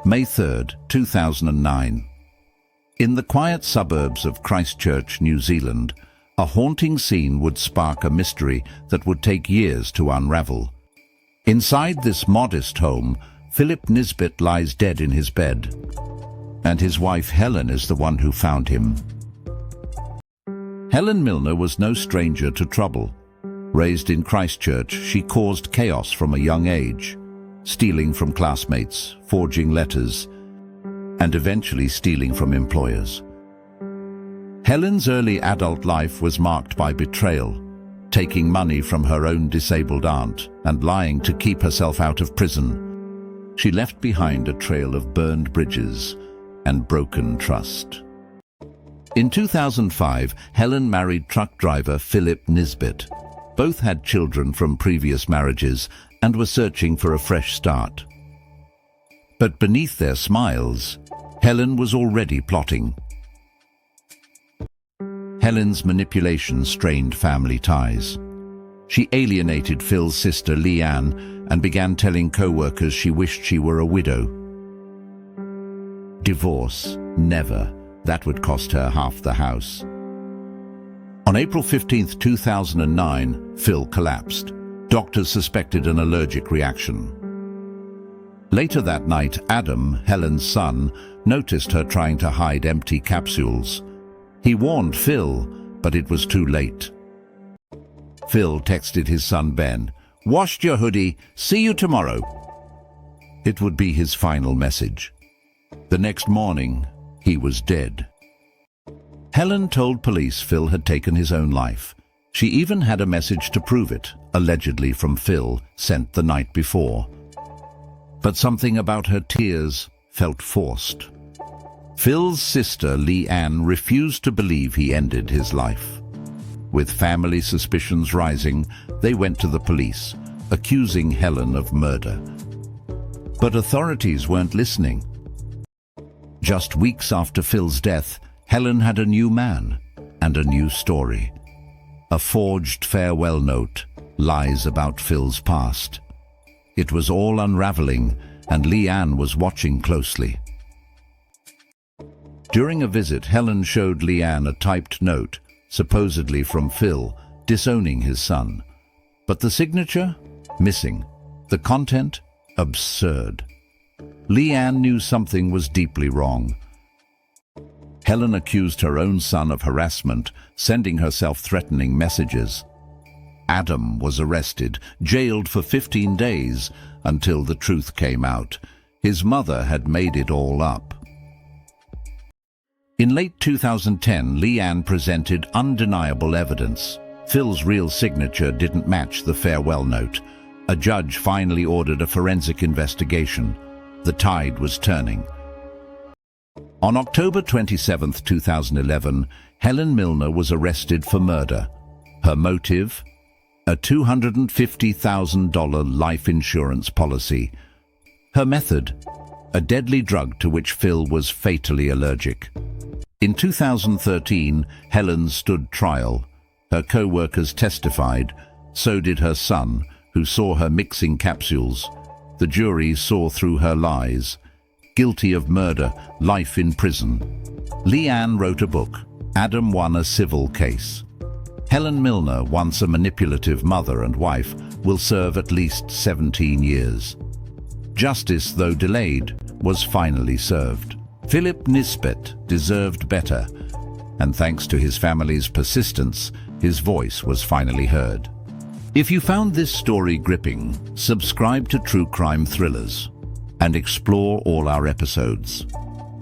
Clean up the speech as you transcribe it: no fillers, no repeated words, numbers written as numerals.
May 3, 2009. In the quiet suburbs of Christchurch, New Zealand, a haunting scene would spark a mystery that would take years to unravel. Inside this modest home, Philip Nisbet lies dead in his bed, and his wife Helen is the one who found him. Helen Milner was no stranger to trouble. Raised in Christchurch, she caused chaos from a young age, stealing from classmates, forging letters, and eventually stealing from employers. Helen's early adult life was marked by betrayal, taking money from her own disabled aunt and lying to keep herself out of prison. She left behind a trail of burned bridges and broken trust. In 2005, Helen married truck driver Philip Nisbet. Both had children from previous marriages and were searching for a fresh start. But beneath their smiles, Helen was already plotting. Helen's manipulation strained family ties. She alienated Phil's sister Leanne and began telling co-workers she wished she were a widow. Divorce, never. That would cost her half the house. On April 15, 2009, Phil collapsed. Doctors suspected an allergic reaction. Later that night, Adam, Helen's son, noticed her trying to hide empty capsules. He warned Phil, but it was too late. Phil texted his son Ben, "Washed your hoodie, see you tomorrow." It would be his final message. The next morning, he was dead. Helen told police Phil had taken his own life. She even had a message to prove it, allegedly from Phil, sent the night before. But something about her tears felt forced. Phil's sister Leanne refused to believe he ended his life. With family suspicions rising, they went to the police, accusing Helen of murder. But authorities weren't listening. Just weeks after Phil's death, Helen had a new man and a new story. A forged farewell note, lies about Phil's past. It was all unraveling, and Leanne was watching closely. During a visit, Helen showed Leanne a typed note, supposedly from Phil, disowning his son. But the signature? Missing. The content? Absurd. Leanne knew something was deeply wrong. Helen accused her own son of harassment, sending her self-threatening messages. Adam was arrested, jailed for 15 days, until the truth came out. His mother had made it all up. In late 2010, Leanne presented undeniable evidence. Phil's real signature didn't match the farewell note. A judge finally ordered a forensic investigation. The tide was turning. On October 27, 2011, Helen Milner was arrested for murder. Her motive? A $250,000 life insurance policy. Her method? A deadly drug to which Phil was fatally allergic. In 2013, Helen stood trial. Her co-workers testified. So did her son, who saw her mixing capsules. The jury saw through her lies. Guilty of murder, life in prison. Leanne wrote a book. Adam won a civil case. Helen Milner, once a manipulative mother and wife, will serve at least 17 years. Justice, though delayed, was finally served. Philip Nisbet deserved better, and thanks to his family's persistence, his voice was finally heard. If you found this story gripping, subscribe to True Crime Thrillers and explore all our episodes.